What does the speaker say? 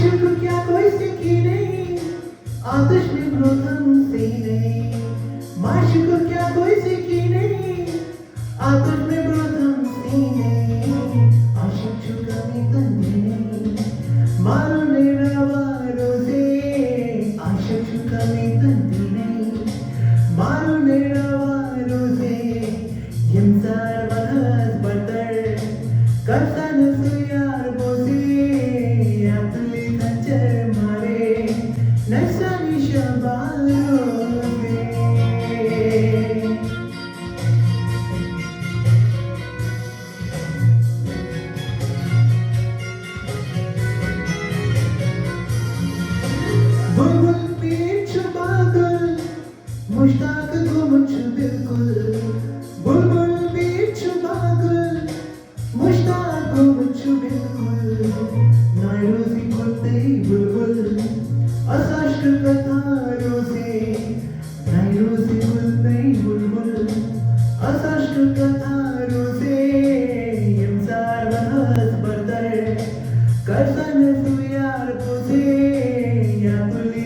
माशूक क्या कोई सीखी नहीं, आतिश में प्रोथम सी नहीं। माशूक क्या कोई सीखी नहीं, आतिश में प्रोथम सी नहीं। आशिक चुका मी तंदी नहीं, मारो नेड़वारो से। आशिक चुका मी तंदी नहीं, मारो नेड़वारो से. Yemsar bahas batar, karsan suyar bosi, apli khanchar mare, nasani shabaro se. बुलबुल पीठ पागल, मुश्ताक को मुझ बिल्कुल. बुलबुल पीठ पागल, मुश्ताक को मुझ बिल्कुल. नायरोजी खुलते ही बुलबुल, असाश्क कतारों से. नायरोजी खुलते ही बुलबुल, असाश्क कतारों से. यमसार बहस बरदर, करसन सुयार पोसे, या तुली